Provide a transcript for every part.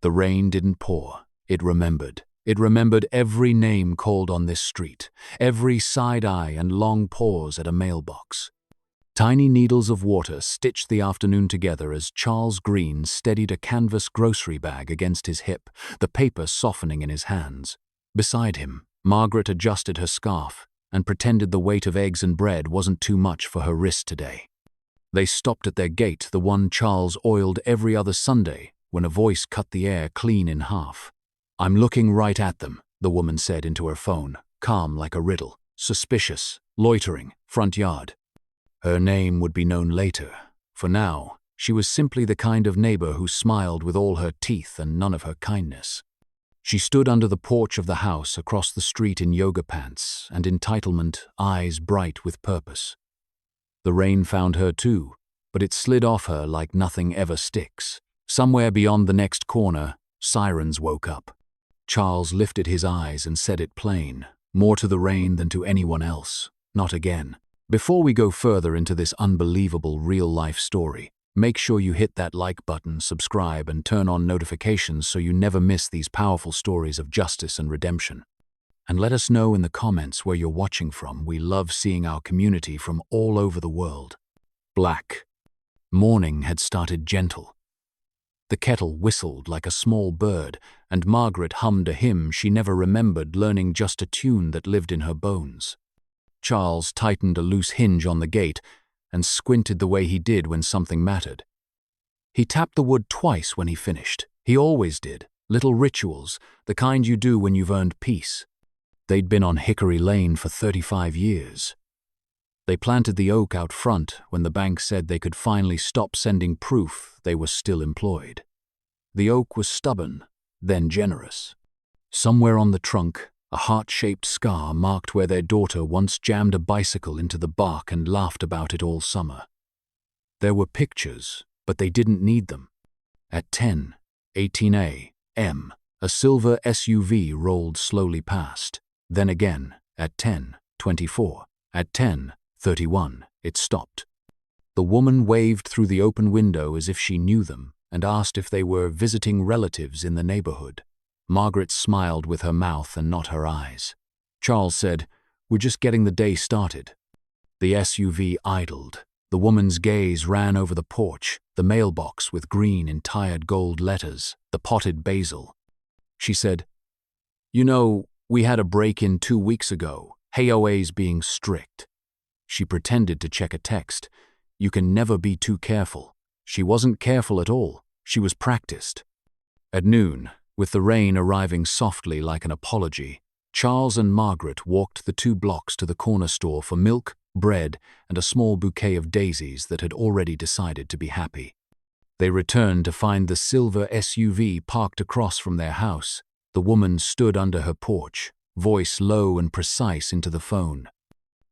The rain didn't pour. It remembered. It remembered every name called on this street, every side eye and long pause at a mailbox. Tiny needles of water stitched the afternoon together as Charles Green steadied a canvas grocery bag against his hip, the paper softening in his hands. Beside him, Margaret adjusted her scarf and pretended the weight of eggs and bread wasn't too much for her wrist today. They stopped at their gate, the one Charles oiled every other Sunday, when a voice cut the air clean in half. "I'm looking right at them," the woman said into her phone, calm like a riddle, suspicious, loitering, front yard. Her name would be known later. For now, she was simply the kind of neighbor who smiled with all her teeth and none of her kindness. She stood under the porch of the house across the street in yoga pants and entitlement, eyes bright with purpose. The rain found her too, but it slid off her like nothing ever sticks. Somewhere beyond the next corner, sirens woke up. Charles lifted his eyes and said it plain, more to the rain than to anyone else. Not again. Before we go further into this unbelievable real-life story, make sure you hit that like button, subscribe, and turn on notifications so you never miss these powerful stories of justice and redemption. And let us know in the comments where you're watching from. We love seeing our community from all over the world. Black. Morning had started gentle. The kettle whistled like a small bird, and Margaret hummed a hymn she never remembered learning, just a tune that lived in her bones. Charles tightened a loose hinge on the gate and squinted the way he did when something mattered. He tapped the wood twice when he finished. He always did. Little rituals, the kind you do when you've earned peace. They'd been on Hickory Lane for 35 years. They planted the oak out front when the bank said they could finally stop sending proof they were still employed. The oak was stubborn, then generous. Somewhere on the trunk, a heart-shaped scar marked where their daughter once jammed a bicycle into the bark and laughed about it all summer. There were pictures, but they didn't need them. At 10:18 a.m., a silver SUV rolled slowly past. Then again, at 10:24, at 10:31, it stopped. The woman waved through the open window as if she knew them and asked if they were visiting relatives in the neighborhood. Margaret smiled with her mouth and not her eyes. Charles said, "We're just getting the day started." The SUV idled. The woman's gaze ran over the porch, the mailbox with green in tired gold letters, the potted basil. She said, "You know, we had a break-in 2 weeks ago. HOA's being strict." She pretended to check a text. You can never be too careful. She wasn't careful at all. She was practiced. At noon, with the rain arriving softly like an apology, Charles and Margaret walked the 2 blocks to the corner store for milk, bread, and a small bouquet of daisies that had already decided to be happy. They returned to find the silver SUV parked across from their house. The woman stood under her porch, voice low and precise into the phone.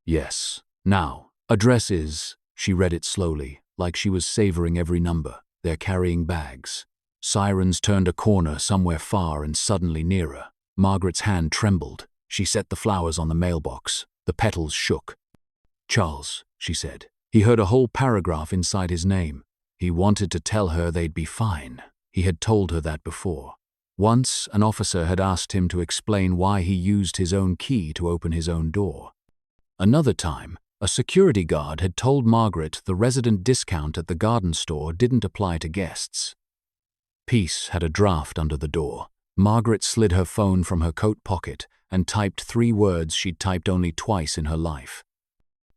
"Yes, now, address is," she read it slowly, like she was savoring every number. "They're carrying bags." Sirens turned a corner somewhere far and suddenly nearer. Margaret's hand trembled. She set the flowers on the mailbox. The petals shook. "Charles," she said. He heard a whole paragraph inside his name. He wanted to tell her they'd be fine. He had told her that before. Once, an officer had asked him to explain why he used his own key to open his own door. Another time, a security guard had told Margaret the resident discount at the garden store didn't apply to guests. Peace had a draft under the door. Margaret slid her phone from her coat pocket and typed 3 words she'd typed only twice in her life.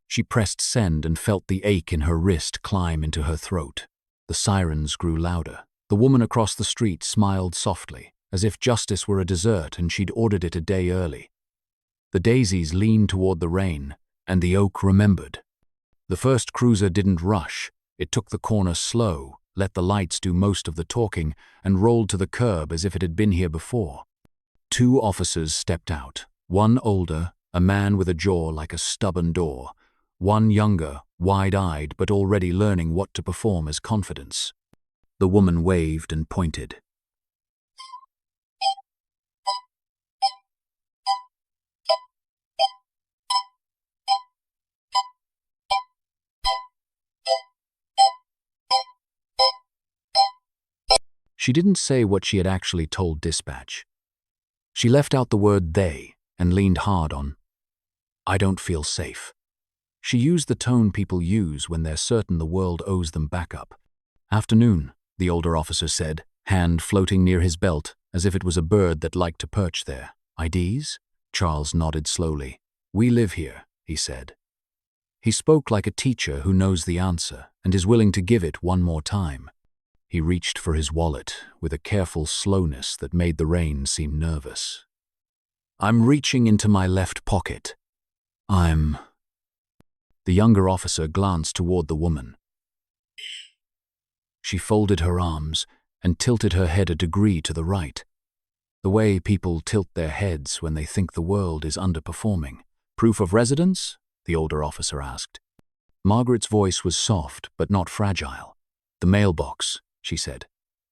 She pressed send and felt the ache in her wrist climb into her throat. The sirens grew louder. The woman across the street smiled softly, as if justice were a dessert and she'd ordered it a day early. The daisies leaned toward the rain, and the oak remembered. The first cruiser didn't rush. It took the corner slow, let the lights do most of the talking, and rolled to the curb as if it had been here before. 2 officers stepped out, one older, a man with a jaw like a stubborn door, one younger, wide-eyed but already learning what to perform as confidence. The woman waved and pointed. She didn't say what she had actually told dispatch. She left out the word they and leaned hard on, "I don't feel safe." She used the tone people use when they're certain the world owes them backup. "Afternoon," the older officer said, hand floating near his belt as if it was a bird that liked to perch there. "IDs?" Charles nodded slowly. "We live here," he said. He spoke like a teacher who knows the answer and is willing to give it one more time. He reached for his wallet with a careful slowness that made the rain seem nervous. "I'm reaching into my left pocket. The younger officer glanced toward the woman. She folded her arms and tilted her head a degree to the right, the way people tilt their heads when they think the world is underperforming. "Proof of residence?" the older officer asked. Margaret's voice was soft but not fragile. "The mailbox," she said.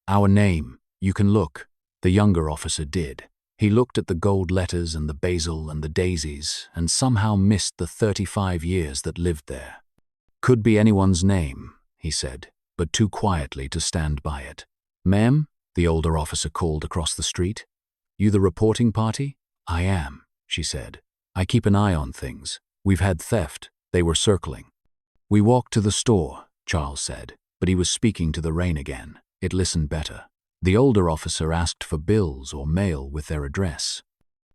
"Our name. You can look." The younger officer did. He looked at the gold letters and the basil and the daisies and somehow missed the 35 years that lived there. "Could be anyone's name," he said, but too quietly to stand by it. "Ma'am?" the older officer called across the street. "You the reporting party?" "I am," she said. "I keep an eye on things. We've had theft. They were circling." "We walked to the store," Charles said, but he was speaking to the rain again. It listened better. The older officer asked for bills or mail with their address.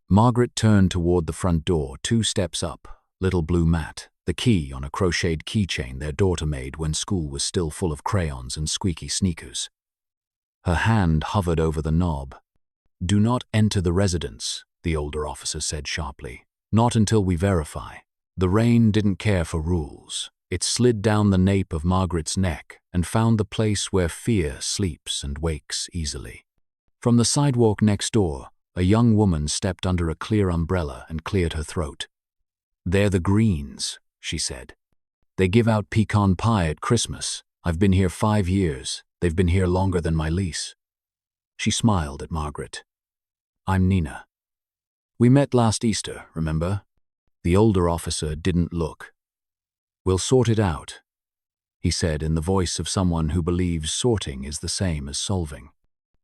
Margaret turned toward the front door, 2 steps up, little blue mat, the key on a crocheted keychain their daughter made when school was still full of crayons and squeaky sneakers. Her hand hovered over the knob. "Do not enter the residence," the older officer said sharply. "Not until we verify." The rain didn't care for rules. It slid down the nape of Margaret's neck and found the place where fear sleeps and wakes easily. From the sidewalk next door, a young woman stepped under a clear umbrella and cleared her throat. "They're the Greens," she said. "They give out pecan pie at Christmas. I've been here 5 years. They've been here longer than my lease." She smiled at Margaret. "I'm Nina. We met last Easter, remember?" The older officer didn't look. "We'll sort it out," he said in the voice of someone who believes sorting is the same as solving.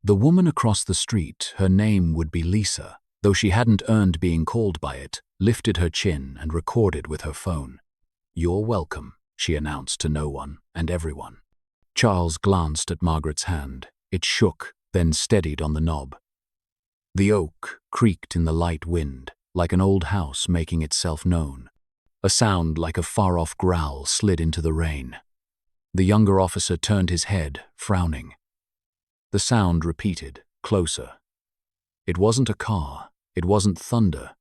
The woman across the street, her name would be Lisa, though she hadn't earned being called by it, lifted her chin and recorded with her phone. "You're welcome," she announced to no one and everyone. Charles glanced at Margaret's hand. It shook, then steadied on the knob. The oak creaked in the light wind, like an old house making itself known. A sound like a far-off growl slid into the rain. The younger officer turned his head, frowning. The sound repeated, closer. It wasn't a car. It wasn't thunder.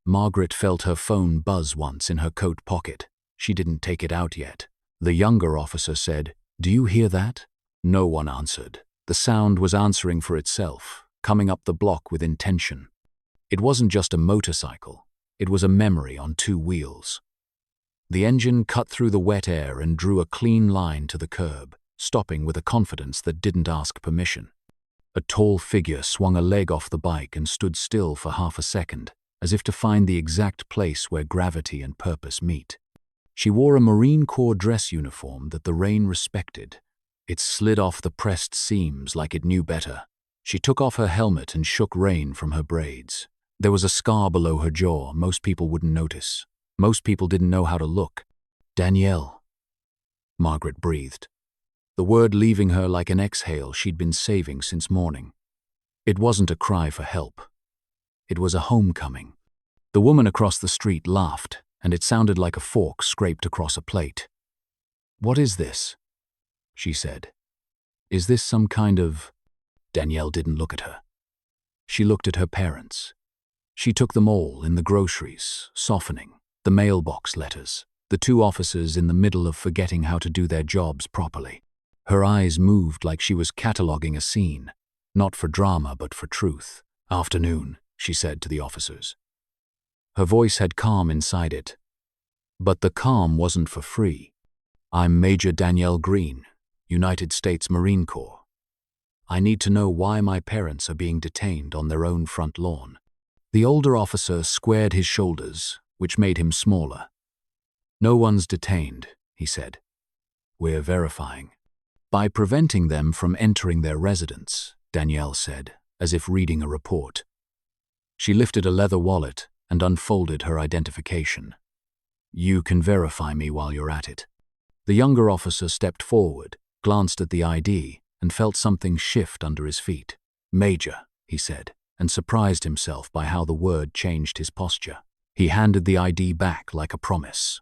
Margaret felt her phone buzz once in her coat pocket. She didn't take it out yet. The younger officer said, "Do you hear that?" No one answered. The sound was answering for itself, coming up the block with intention. It wasn't just a motorcycle. It was a memory on 2 wheels. The engine cut through the wet air and drew a clean line to the curb, stopping with a confidence that didn't ask permission. A tall figure swung a leg off the bike and stood still for half a second, as if to find the exact place where gravity and purpose meet. She wore a Marine Corps dress uniform that the rain respected. It slid off the pressed seams like it knew better. She took off her helmet and shook rain from her braids. There was a scar below her jaw most people wouldn't notice. Most people didn't know how to look. "Danielle," Margaret breathed, the word leaving her like an exhale she'd been saving since morning. It wasn't a cry for help. It was a homecoming. The woman across the street laughed, and it sounded like a fork scraped across a plate. "What is this?" she said. "Is this some kind of—" Danielle didn't look at her. She looked at her parents. She took them all in the groceries, softening, the mailbox letters, the 2 officers in the middle of forgetting how to do their jobs properly. Her eyes moved like she was cataloging a scene, not for drama but for truth. "Afternoon," she said to the officers. Her voice had calm inside it. But the calm wasn't for free. "I'm Major Danielle Green, United States Marine Corps. I need to know why my parents are being detained on their own front lawn." The older officer squared his shoulders, which made him smaller. "No one's detained," he said. "We're verifying. By preventing them from entering their residence, Danielle said, as if reading a report. She lifted a leather wallet and unfolded her identification. You can verify me while you're at it. The younger officer stepped forward, glanced at the ID, and felt something shift under his feet. Major, he said, and surprised himself by how the word changed his posture. He handed the ID back like a promise.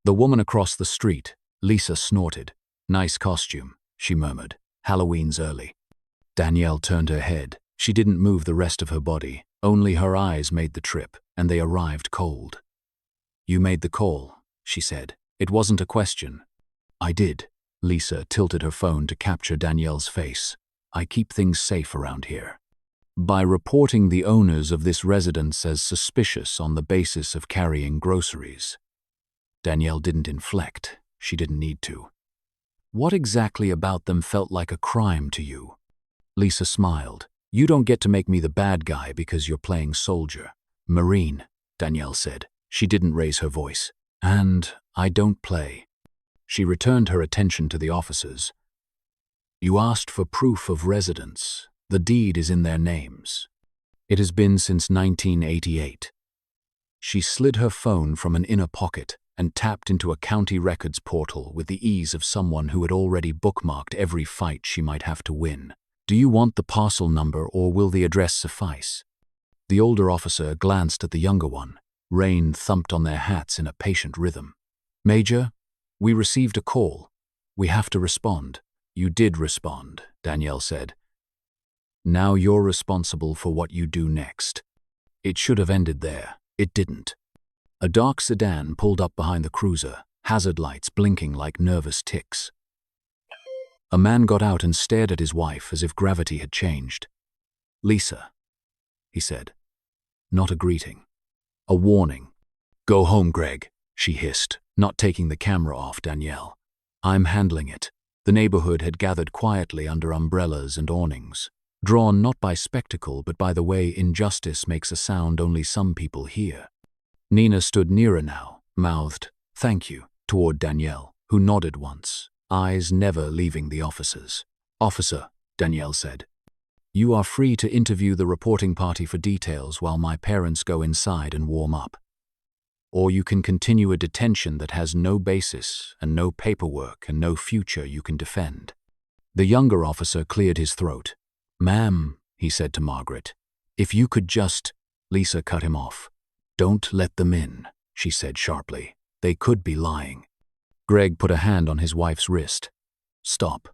The woman across the street, Lisa, snorted. Nice costume, she murmured. Halloween's early. Danielle turned her head. She didn't move the rest of her body. Only her eyes made the trip, and they arrived cold. You made the call, she said. It wasn't a question. I did. Lisa tilted her phone to capture Danielle's face. I keep things safe around here. By reporting the owners of this residence as suspicious on the basis of carrying groceries. Danielle didn't inflect. She didn't need to. What exactly about them felt like a crime to you? Lisa smiled. You don't get to make me the bad guy because you're playing soldier. Marine, Danielle said. She didn't raise her voice. And I don't play. She returned her attention to the officers. You asked for proof of residence. The deed is in their names. It has been since 1988. She slid her phone from an inner pocket and tapped into a county records portal with the ease of someone who had already bookmarked every fight she might have to win. Do you want the parcel number or will the address suffice? The older officer glanced at the younger one. Rain thumped on their hats in a patient rhythm. Major, we received a call. We have to respond. You did respond, Danielle said. Now you're responsible for what you do next. It should have ended there. It didn't. A dark sedan pulled up behind the cruiser, hazard lights blinking like nervous ticks. A man got out and stared at his wife as if gravity had changed. Lisa, he said. Not a greeting. A warning. Go home, Greg, she hissed, not taking the camera off Danielle. I'm handling it. The neighborhood had gathered quietly under umbrellas and awnings, drawn not by spectacle but by the way injustice makes a sound only some people hear. Nina stood nearer now, mouthed, thank you, toward Danielle, who nodded once, eyes never leaving the officers. Officer, Danielle said, you are free to interview the reporting party for details while my parents go inside and warm up. Or you can continue a detention that has no basis and no paperwork and no future you can defend. The younger officer cleared his throat. Ma'am, he said to Margaret, if you could just… Lisa cut him off. Don't let them in, she said sharply. They could be lying. Greg put a hand on his wife's wrist. Stop,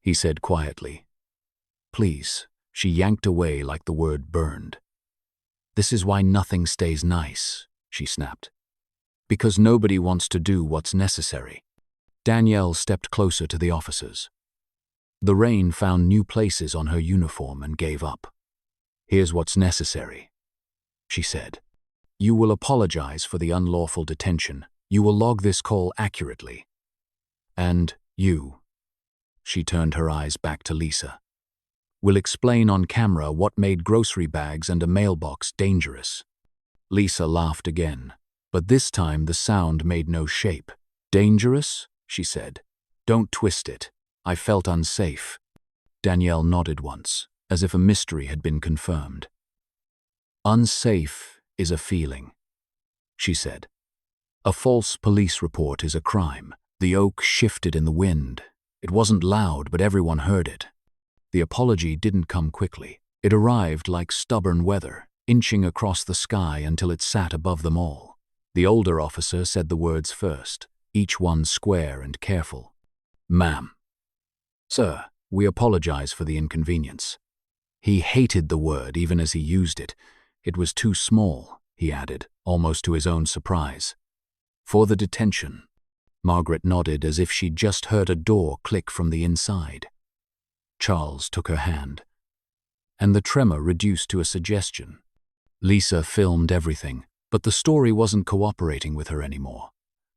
he said quietly. Please, she yanked away like the word burned. This is why nothing stays nice, she snapped. Because nobody wants to do what's necessary. Danielle stepped closer to the officers. The rain found new places on her uniform and gave up. Here's what's necessary, she said. You will apologize for the unlawful detention. You will log this call accurately. And you, she turned her eyes back to Lisa, will explain on camera what made grocery bags and a mailbox dangerous. Lisa laughed again, but this time the sound made no shape. Dangerous? She said. Don't twist it. I felt unsafe. Danielle nodded once, as if a mystery had been confirmed. Unsafe is a feeling, she said. A false police report is a crime. The oak shifted in the wind. It wasn't loud, but everyone heard it. The apology didn't come quickly. It arrived like stubborn weather, inching across the sky until it sat above them all. The older officer said the words first, each one square and careful. Ma'am. Sir, we apologize for the inconvenience. He hated the word even as he used it. It was too small, he added, almost to his own surprise. For the detention. Margaret nodded as if she'd just heard a door click from the inside. Charles took her hand, and the tremor reduced to a suggestion. Lisa filmed everything, but the story wasn't cooperating with her anymore.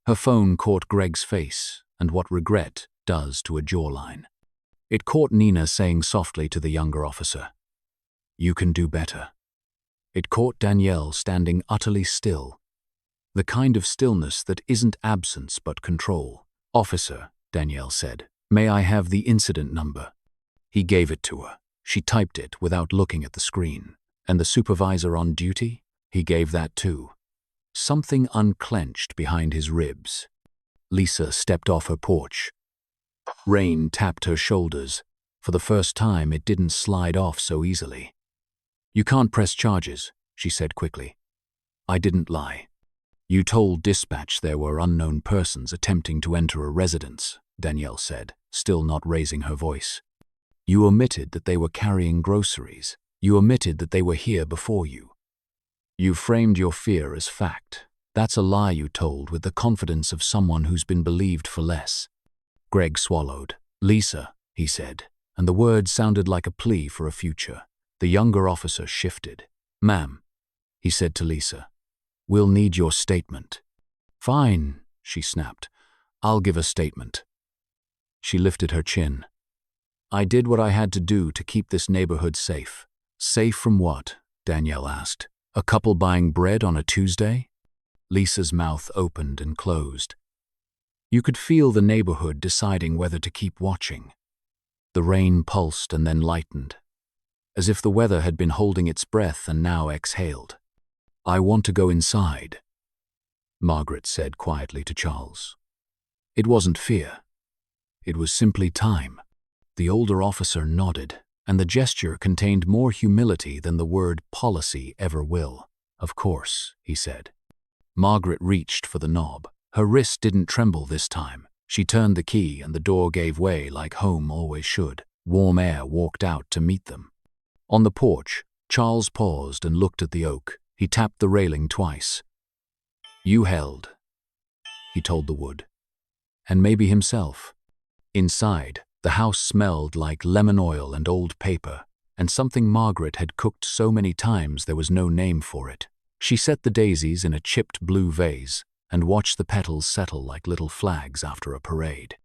Her phone caught Greg's face, and what regret does to a jawline. It caught Nina saying softly to the younger officer, You can do better. It caught Danielle standing utterly still, the kind of stillness that isn't absence but control. Officer, Danielle said, may I have the incident number? He gave it to her. She typed it without looking at the screen. And the supervisor on duty? He gave that too. Something unclenched behind his ribs. Lisa stepped off her porch. Rain tapped her shoulders. For the first time, it didn't slide off so easily. "You can't press charges," she said quickly. "I didn't lie. You told dispatch there were unknown persons attempting to enter a residence," Danielle said, still not raising her voice. "You omitted that they were carrying groceries. You omitted that they were here before you. You framed your fear as fact. That's a lie you told with the confidence of someone who's been believed for less." Greg swallowed. "Lisa," he said, and the words sounded like a plea for a future. The younger officer shifted. "Ma'am," he said to Lisa, "we'll need your statement." "Fine," she snapped. "I'll give a statement." She lifted her chin. "I did what I had to do to keep this neighborhood safe." "Safe from what?" Danielle asked. "A couple buying bread on a Tuesday?" Lisa's mouth opened and closed. You could feel the neighborhood deciding whether to keep watching. The rain pulsed and then lightened, as if the weather had been holding its breath and now exhaled. "I want to go inside," Margaret said quietly to Charles. It wasn't fear. It was simply time. The older officer nodded, and the gesture contained more humility than the word policy ever will. "Of course," he said. Margaret reached for the knob. Her wrist didn't tremble this time. She turned the key and the door gave way like home always should. Warm air walked out to meet them. On the porch, Charles paused and looked at the oak. He tapped the railing twice. "You held," he told the wood. And maybe himself. Inside, the house smelled like lemon oil and old paper, and something Margaret had cooked so many times there was no name for it. She set the daisies in a chipped blue vase and watched the petals settle like little flags after a parade.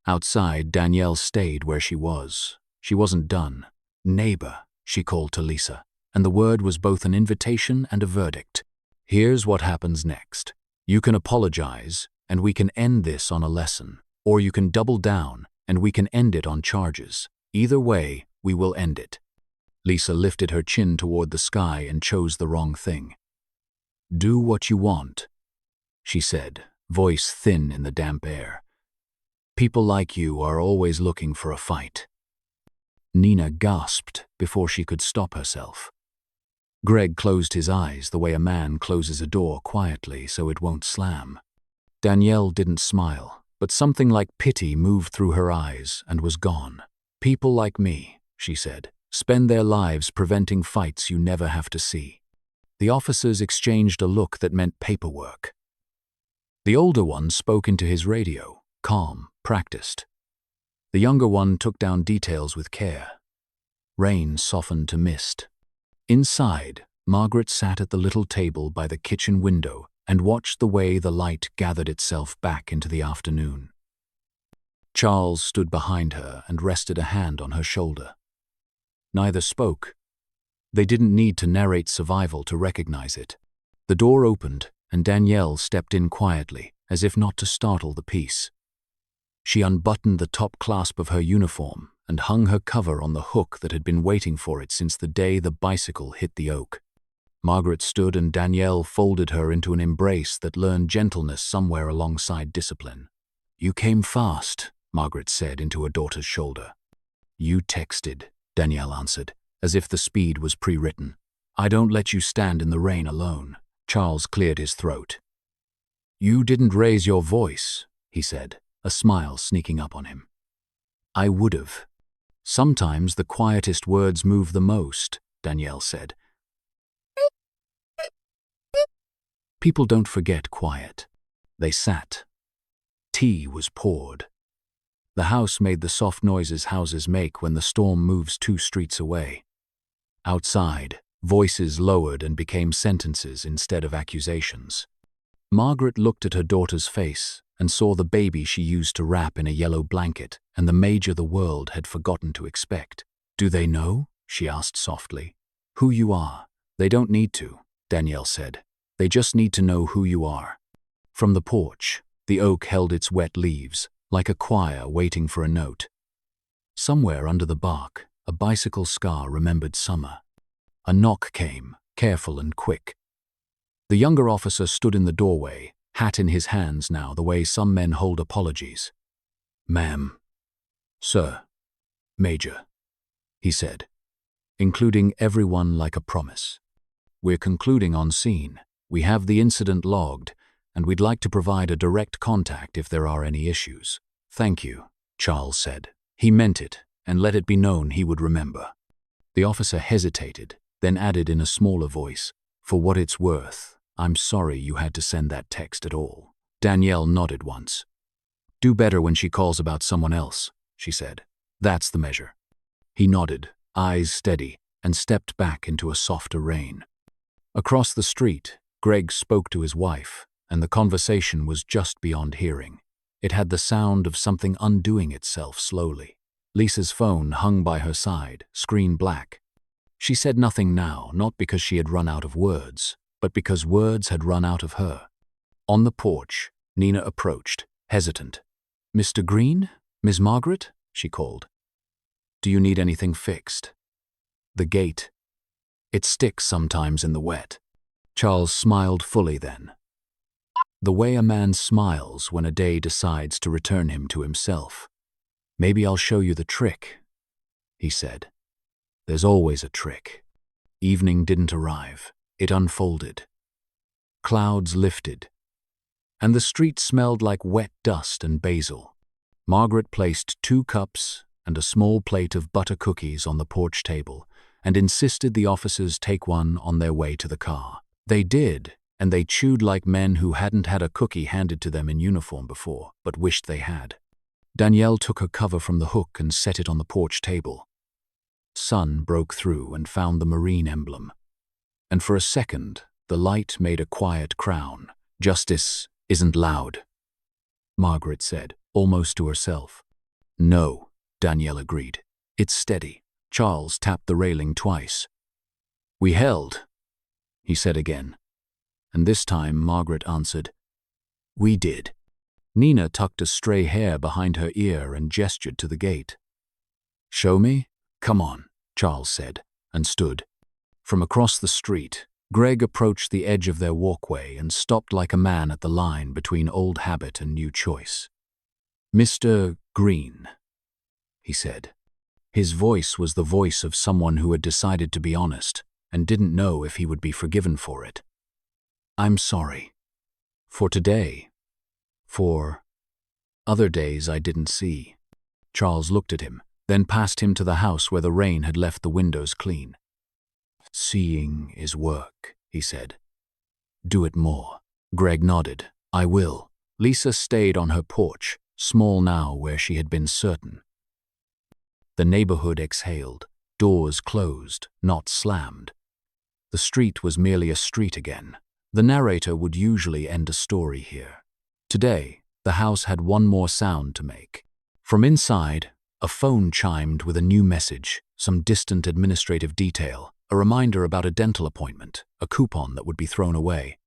Outside, Danielle stayed where she was. She wasn't done. "Neighbor," she called to Lisa, and the word was both an invitation and a verdict. "Here's what happens next. You can apologize, and we can end this on a lesson. Or you can double down, and we can end it on charges. Either way, we will end it." Lisa lifted her chin toward the sky and chose the wrong thing. "Do what you want," she said, voice thin in the damp air. "People like you are always looking for a fight." Nina gasped before she could stop herself. Greg closed his eyes the way a man closes a door quietly so it won't slam. Danielle didn't smile, but something like pity moved through her eyes and was gone. "People like me," she said, "spend their lives preventing fights you never have to see." The officers exchanged a look that meant paperwork. The older one spoke into his radio, calm, practiced. The younger one took down details with care. Rain softened to mist. Inside, Margaret sat at the little table by the kitchen window and watched the way the light gathered itself back into the afternoon. Charles stood behind her and rested a hand on her shoulder. Neither spoke. They didn't need to narrate survival to recognize it. The door opened, and Danielle stepped in quietly, as if not to startle the peace. She unbuttoned the top clasp of her uniform and hung her cover on the hook that had been waiting for it since the day the bicycle hit the oak. Margaret stood and Danielle folded her into an embrace that learned gentleness somewhere alongside discipline. "You came fast," Margaret said into her daughter's shoulder. "You texted," Danielle answered, as if the speed was pre-written. "I don't let you stand in the rain alone." Charles cleared his throat. "You didn't raise your voice," he said, a smile sneaking up on him. "I would've. Sometimes the quietest words move the most," Danielle said. People don't forget quiet. They sat. Tea was poured. The house made the soft noises houses make when the storm moves 2 streets away. Outside, voices lowered and became sentences instead of accusations. Margaret looked at her daughter's face and saw the baby she used to wrap in a yellow blanket and the major the world had forgotten to expect. "Do they know?" she asked softly. "Who you are?" "They don't need to," Danielle said. "They just need to know who you are." From the porch, the oak held its wet leaves, like a choir waiting for a note. Somewhere under the bark, a bicycle scar remembered summer. A knock came, careful and quick. The younger officer stood in the doorway, hat in his hands now, the way some men hold apologies. "Ma'am." "Sir." "Major," he said, including everyone like a promise. "We're concluding on scene. We have the incident logged, and we'd like to provide a direct contact if there are any issues." "Thank you," Charles said. He meant it, and let it be known he would remember. The officer hesitated, then added in a smaller voice, "For what it's worth, I'm sorry you had to send that text at all." Danielle nodded once. "Do better when she calls about someone else," she said. "That's the measure." He nodded, eyes steady, and stepped back into a softer rain. Across the street, Greg spoke to his wife, and the conversation was just beyond hearing. It had the sound of something undoing itself slowly. Lisa's phone hung by her side, screen black. She said nothing now, not because she had run out of words, but because words had run out of her. On the porch, Nina approached, hesitant. "Mr. Green? Miss Margaret?" she called. "Do you need anything fixed?" "The gate. It sticks sometimes in the wet." Charles smiled fully then. The way a man smiles when a day decides to return him to himself. "Maybe I'll show you the trick," he said. There's always a trick. Evening didn't arrive. It unfolded. Clouds lifted, and the street smelled like wet dust and basil. Margaret placed 2 cups and a small plate of butter cookies on the porch table and insisted the officers take one on their way to the car. They did, and they chewed like men who hadn't had a cookie handed to them in uniform before, but wished they had. Danielle took her cover from the hook and set it on the porch table. Sun broke through and found the marine emblem. And for a second, the light made a quiet crown. "Justice isn't loud," Margaret said, almost to herself. "No," Danielle agreed. "It's steady." Charles tapped the railing twice. "We held," he said again. And this time Margaret answered, "We did." Nina tucked a stray hair behind her ear and gestured to the gate. "Show me?" "Come on," Charles said, and stood. From across the street, Greg approached the edge of their walkway and stopped like a man at the line between old habit and new choice. "Mr. Green," he said. His voice was the voice of someone who had decided to be honest and didn't know if he would be forgiven for it. "I'm sorry. For today. For other days I didn't see." Charles looked at him, then passed him to the house where the rain had left the windows clean. "Seeing is work," he said. "Do it more." Greg nodded. "I will." Lisa stayed on her porch, small now where she had been certain. The neighborhood exhaled. Doors closed, not slammed. The street was merely a street again. The narrator would usually end a story here. Today, the house had one more sound to make. From inside, a phone chimed with a new message, some distant administrative detail, a reminder about a dental appointment, a coupon that would be thrown away.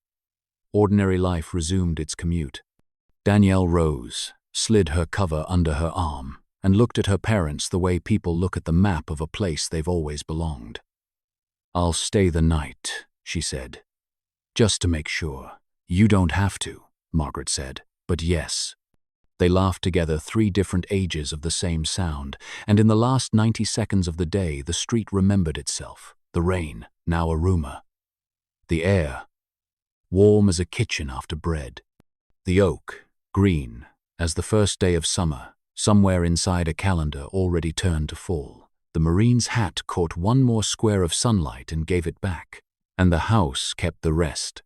Ordinary life resumed its commute. Danielle rose, slid her cover under her arm, and looked at her parents the way people look at the map of a place they've always belonged. "I'll stay the night," she said. "Just to make sure." "You don't have to," Margaret said, "but yes." They laughed together, 3 different ages of the same sound, and in the last 90 seconds of the day, the street remembered itself. The rain, now a rumor. The air, warm as a kitchen after bread. The oak, green, as the first day of summer, somewhere inside a calendar already turned to fall. The Marine's hat caught one more square of sunlight and gave it back, and the house kept the rest.